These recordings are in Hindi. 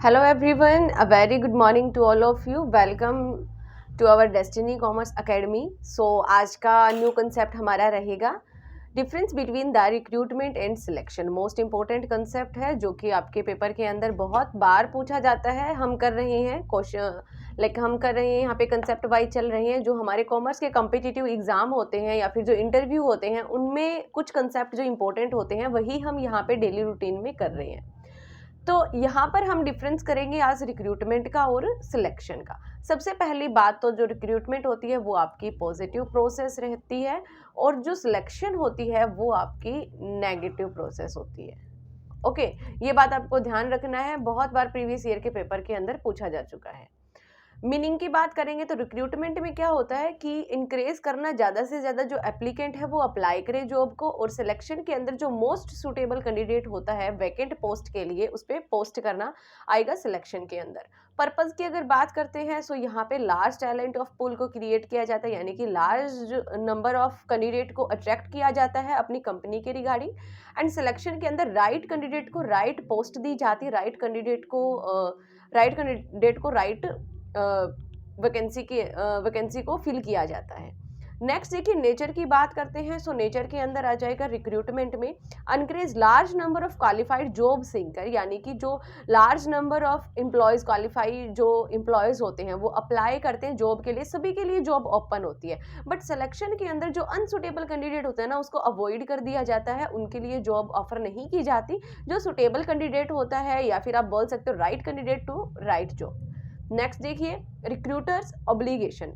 Hello everyone, a very good morning to all of you. Welcome to our Destiny Commerce Academy. So आज का न्यू कंसेप्ट हमारा रहेगा difference between the recruitment and selection. Most important concept है जो कि आपके पेपर के अंदर बहुत बार पूछा जाता है। हम कर रहे हैं क्वेश्चन हम कर रहे हैं यहाँ पे कंसेप्ट वाइज चल रहे हैं। जो हमारे कॉमर्स के कॉम्पिटिटिव एग्जाम होते हैं या फिर जो इंटरव्यू होते हैं उनमें कुछ कंसेप्ट जो इंपॉर्टेंट होते हैं वही हम यहाँ पे डेली रूटीन में कर रहे हैं। तो यहाँ पर हम डिफरेंस करेंगे आज रिक्रूटमेंट का और सिलेक्शन का। सबसे पहली बात तो जो रिक्रूटमेंट होती है वो आपकी पॉजिटिव प्रोसेस रहती है और जो सिलेक्शन होती है वो आपकी नेगेटिव प्रोसेस होती है। ओके, ये बात आपको ध्यान रखना है, बहुत बार प्रीवियस ईयर के पेपर के अंदर पूछा जा चुका है। मीनिंग की बात करेंगे तो रिक्रूटमेंट में क्या होता है कि इंक्रेज करना, ज़्यादा से ज़्यादा जो एप्लीकेंट है वो अप्लाई करे जॉब को, और सिलेक्शन के अंदर जो मोस्ट सूटेबल कैंडिडेट होता है वैकेंट पोस्ट के लिए उस पर पोस्ट करना आएगा सिलेक्शन के अंदर। पर्पज़ की अगर बात करते हैं सो यहाँ पे लार्ज टैलेंट ऑफ पूल को क्रिएट किया जाता है, यानी कि लार्ज नंबर ऑफ कैंडिडेट को अट्रैक्ट किया जाता है अपनी कंपनी के रिगार्डिंग। एंड सिलेक्शन के अंदर राइट कैंडिडेट को राइट पोस्ट दी जाती है, राइट कैंडिडेट को राइट वैकेंसी को फिल किया जाता है। नेक्स्ट देखिए, नेचर की बात करते हैं। सो नेचर के अंदर आ जाएगा रिक्रूटमेंट में increase large number of qualified job seeker, यानी कि जो large number of employees qualified जो एम्प्लॉयज होते हैं वो अप्लाई करते हैं जॉब के लिए, सभी के लिए जॉब ओपन होती है। बट सिलेक्शन के अंदर जो अनसुटेबल कैंडिडेट होते हैं ना उसको अवॉइड कर दिया जाता है, उनके लिए जॉब ऑफर नहीं की जाती। जो सुटेबल कैंडिडेट होता है या फिर आप बोल सकते हो right candidate to right job. Next देखिए, recruiters obligation,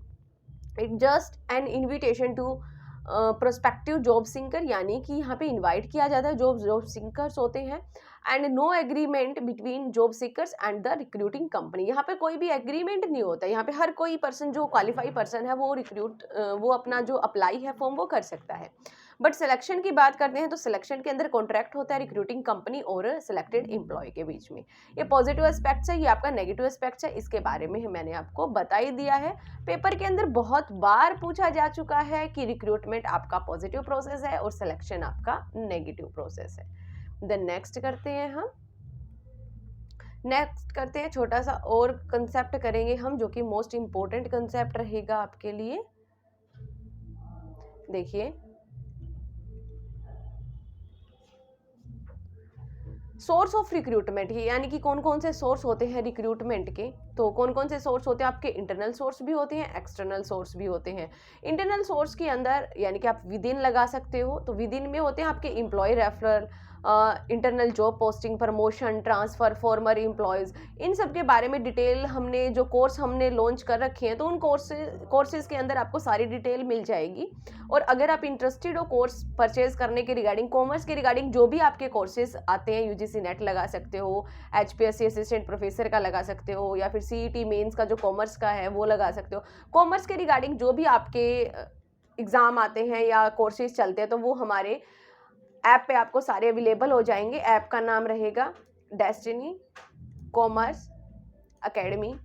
it just an invitation to prospective job seeker, यानी कि यहाँ पे इनवाइट किया जाता है जॉब सिंकर्स होते हैं। And no agreement between job seekers and the recruiting company, यहाँ पे कोई भी एग्रीमेंट नहीं होता। यहाँ पे हर कोई पर्सन जो क्वालिफाइड पर्सन है वो अपना जो अप्लाई है फॉर्म वो कर सकता है। बट सिलेक्शन की बात करते हैं तो सिलेक्शन के अंदर कॉन्ट्रैक्ट होता है रिक्रूटिंग कंपनी और सिलेक्टेड एम्प्लॉय के बीच में। ये पॉजिटिव एस्पेक्ट्स है, ये आपका नेगेटिव एस्पेक्ट्स है, इसके बारे में मैंने आपको बता ही दिया है। पेपर के अंदर बहुत बार पूछा जा चुका है कि रिक्रूटमेंट आपका पॉजिटिव प्रोसेस है और सिलेक्शन आपका नेगेटिव प्रोसेस है। देन नेक्स्ट करते हैं छोटा सा और कंसेप्ट करेंगे हम, जो कि मोस्ट इंपॉर्टेंट कंसेप्ट रहेगा आपके लिए। देखिए, सोर्स ऑफ रिक्रूटमेंट, यानी कि कौन कौन से सोर्स होते हैं रिक्रूटमेंट के। तो कौन कौन से सोर्स होते हैं आपके, इंटरनल सोर्स भी होते हैं, एक्सटर्नल सोर्स भी होते हैं। इंटरनल सोर्स के अंदर यानी कि आप विद इन लगा सकते हो, तो विद इन में होते हैं आपके employee referral, internal job posting, promotion, transfer, former employees, इन सब के बारे में डिटेल हमने जो कोर्स हमने लॉन्च कर रखे हैं तो उन कोर्सेज के अंदर आपको सारी डिटेल मिल जाएगी। और अगर आप इंटरेस्टेड हो कोर्स परचेज करने के रिगार्डिंग, कॉमर्स के रिगार्डिंग जो भी आपके कोर्सेज आते हैं, यूजीसी नेट लगा सकते हो, एचपीएससी असिस्टेंट प्रोफेसर का लगा सकते हो, या फिर सीईटी मेंस का जो कॉमर्स का है वो लगा सकते हो। कॉमर्स के रिगार्डिंग जो भी आपके एग्ज़ाम आते हैं या कोर्सेज चलते हैं तो वो हमारे ऐप पे आपको सारे अवेलेबल हो जाएंगे। ऐप का नाम रहेगा डेस्टिनी कॉमर्स एकेडमी,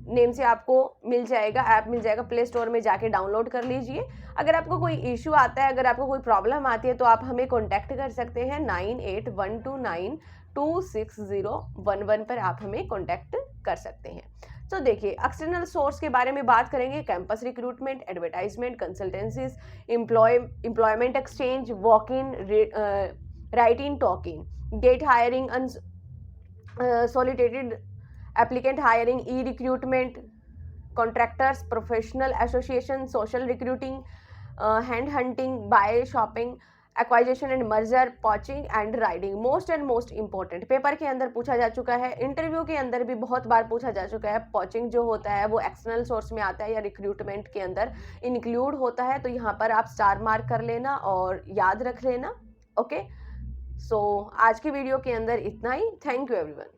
नेम से आपको मिल जाएगा, ऐप मिल जाएगा, प्ले स्टोर में जाके डाउनलोड कर लीजिए। अगर आपको कोई इशू आता है, अगर आपको कोई प्रॉब्लम आती है तो आप हमें कॉन्टैक्ट कर सकते हैं 9812926011 पर आप हमें कॉन्टैक्ट कर सकते हैं। तो देखिए, एक्सटर्नल सोर्स के बारे में बात करेंगे, campus recruitment, advertisement, consultancies, employment exchange, walk in, write in, talk in, gate hiring, unsolicited applicant hiring, e recruitment, contractors, professional association, social recruiting, hand hunting, buy shopping, acquisition and merger, poaching and raiding. Most important paper के अंदर पूछा जा चुका है, इंटरव्यू के अंदर भी बहुत बार पूछा जा चुका है। पॉचिंग जो होता है वो एक्सटर्नल सोर्स में आता है या रिक्रूटमेंट के अंदर इंक्लूड होता है, तो यहाँ पर आप स्टार मार्क कर लेना और याद रख लेना। ओके, सो आज की वीडियो के अंदर इतना ही। Thank you everyone.